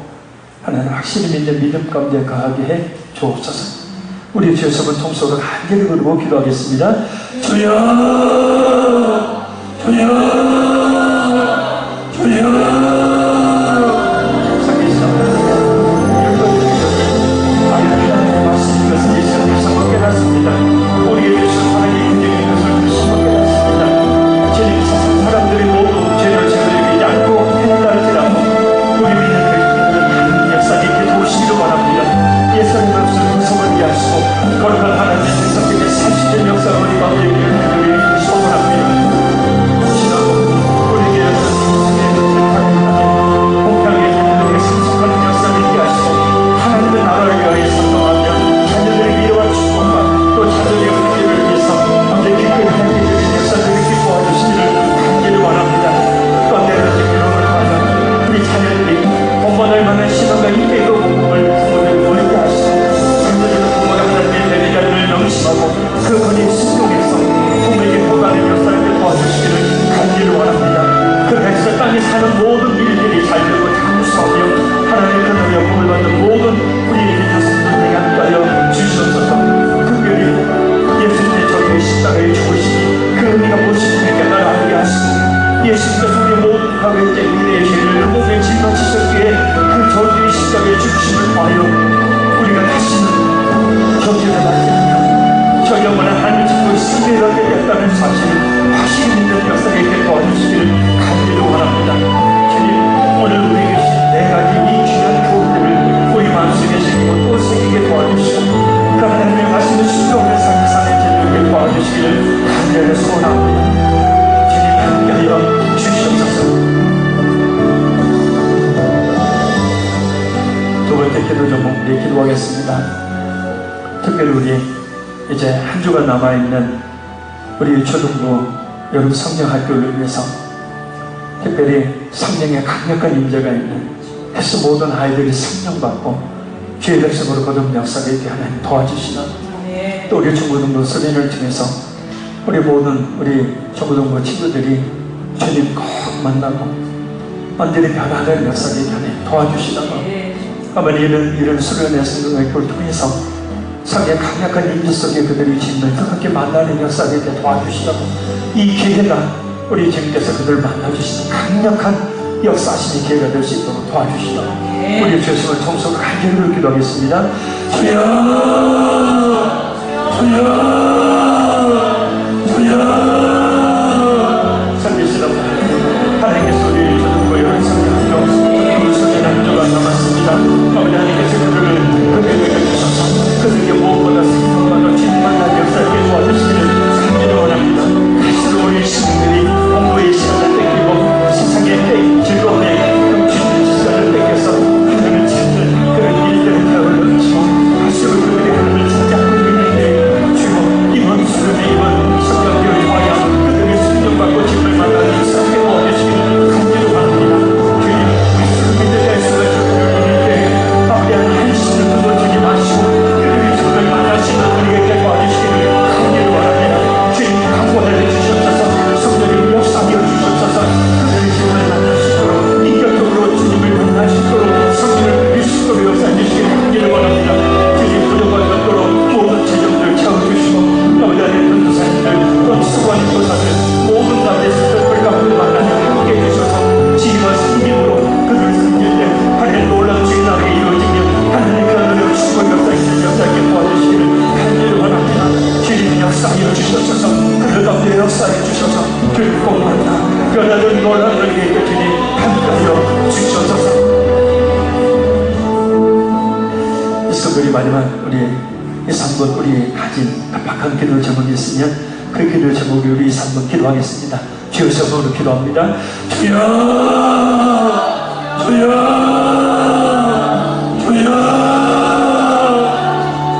하나님 확실히 믿는 믿음 가운데 거하게 해 주옵소서. 우리 주 예수님은 통성으로 간절히 부르고 기도하겠습니다. 주여, 주여, 주여. 우리에게 주신 하나님의 긍정의 것을 다시 한번 깨닫습니다. 주님, 세상 사람들이 모두 죄를 저들에게 얇고 행할지라도 우리 믿는 그 역사에 이렇게 도우시기를 바랍니다. 예수님 없을 구속을 위하시고 거룩한 하나님의 백성에게 살시는 역사를 우리 가운데 이루어지기를 소원합니다. 혹시라도 우리에게 공평하게 자녀들에게 상속하는 역사를 있게 하시고 하나님의 나라를 위하여 선동하며 자녀들의 미래와 축복과 또 자녀들의 은혜를 위해서 언제 기꺼이 하나님의 역사들을 기뻐하시기를 간절히 원합니다. 또 내려진 기록을 받아 우리 자녀들이 본받을 만한 신앙과 인격의 공부를 부모를 보이게 하시고 자녀들은 부모가 하나님의 대리자를 명심하고 그 권위에 순종해서 부모에게 보가는 역사를 도와주시기를 간절히 원합니다. 그 백성 땅에 사는 모든 일들이 잘되고 장수하며 하나님의 그늘에 영광을 받는 모든 우리에게 자손들에게 함께하여 주시옵소서. 특별히 예수님의 저주의 십자가에 죽으시니 그 의미가 무엇인지 깨달아 알게 하시고, 예수님께서 우리의 모든 과거의 미래의 죄를 그 몸에 짊어지셨기에 그 저주의 십자가에 죽으심을 보아요 우리가 다시는 저주를 받지 않고 저 영원한 하늘 축복의 승리를 얻게 됐다는 사실을 확실히 믿는 역사에 있게 도와주시기를 간절히 원합니다. 주님, 오늘 우리에게 주신 네 가지 이 귀한 교훈들을 우리 마음속에 심고 또 새기게 도와주시고 그 하나님의 말씀을 순종하며 삶의 삶에 제대로 도와주시기를 간절히 소원합니다. 주님, 함께하여 주시옵소서. 두 번째 기도 제목 기도하겠습니다. 특별히 우리 이제 한 주간 남아있는 우리 초등부 여름 성령학교를 위해서 특별히 성령의 강력한 임재가 있는 해서 모든 아이들이 성령받고 주의 백성으로 거듭 역사가 있게 하나님 도와주시나, 또 우리 중고등부 서린을 통해서 우리 모든 우리 중고등부 친구들이 주님 꼭 만나고 완전히 변화되는 역사가 있게 하나님 도와주시나고, 아버지 이런 수련의 성령학교를 통해서 성의 강력한 임재 속에 그들이 주님을 그렇게 만나는 역사가 있게 도와주시라고, 이 기회가 우리 주님께서 그들을 만나주시는 강력한 역사하시는 기회가 될 수 있도록 도와주시라고 우리 주 예수님을 통성으로 간절히 기도하겠습니다. 주여, 주여, 주여. 살리시라고 하나님께서 우리 초등부 여러 성령학교 소년 한 주가 남았습니다. 아버지 하나님께서 그들을 긍휼히 여기셔서 그들에게 무엇보다 생명만과 진만한 역사에 도와주시기를 간절히 원합니다. 그리스도 우리 시민들이 공부의 시간을 뺏기고 세상의 즐거움에 넘치는 시간을 뺏겨서 하나님을 찾는 그런 일들을 타올려 주시고 갈수록 그들의 하나님을 찾지 않고 있는데 주여, 이번 특별히 마지막 우리 이 3번 우리 가진 각박한 기도 제목이 있으면 그 기도 제목을 우리 3번 기도하겠습니다. 주여 제목으로 기도합니다. 주여 주여 주여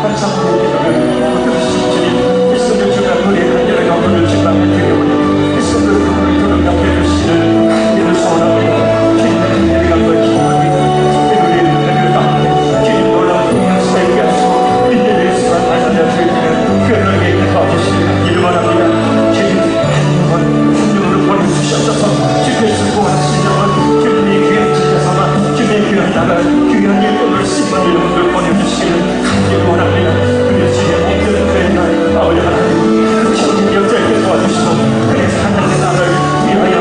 한상의 기도를 들으신 주님 이 손을 주가 우리 한결의 가문을 주님께 드려보니 이 손을 그분을 두렵게 해주시는 한결을 소원합니다. 주님의 한결의 가문을 기도합니다. 우리의 은혜를 가운데 주님 놀라운 역사에 있게 하시고 인내의 수만 하나님 주님의 그에게 있는 도와주시는 한결을 원합니다. 주님 한결을 보내주셔서 주께서 구원하신 영혼 주님의 귀한 지자서만 주님의 귀한 나라 귀한 일들을 심한 영혼을 보내주시기를 한결을 원합니다. 그래서 주의 목표는 그의 아버지 하나님 정신 역사에 도와주시고 그래서 하나님의 나라를 위하여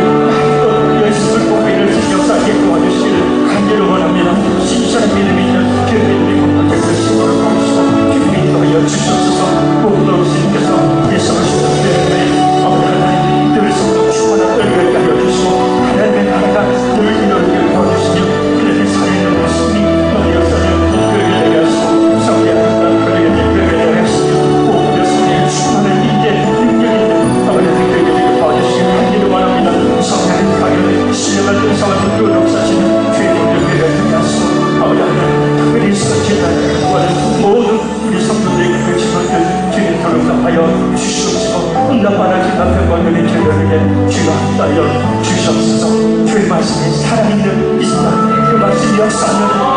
또 예수를 복음을 역사에 도와주시기를 한결을 원합니다. 신실한 믿음이 있는 그 믿음이 공동체 그 신으로 도와주시고 주님이 인도하여 주시옵소서. 모든 어르신께서 예수를 주셨는데 아버지 하나님 늘 성도 충만한 은혜를 하여 주시고 하나님의 나라가 늘 이루어지게 도와주시며 그들의 살아있는 모습이 너희 역사를 그에게 되게 하시고 성령 하나님 그에게 되게 하시며 모든 성령의 충만한 인재 능력이 있는 아버지 그에게 되게 도와주시기를 한결을 원합니다. 성령의 강연 신령한 은사와 능력을 역사하시는 주의 모든 그에게 되게 하시고 아버지 하나님 특별히 선지자 모든 우리 성도들에게 그 직원들 주님 돌아가하여 주시옵시고 응답하라진 남편과 너의 죄들에게 주여 함께하여 주시옵소서. 주의 말씀이 살아있는 이 시간 그 말씀이 역사하는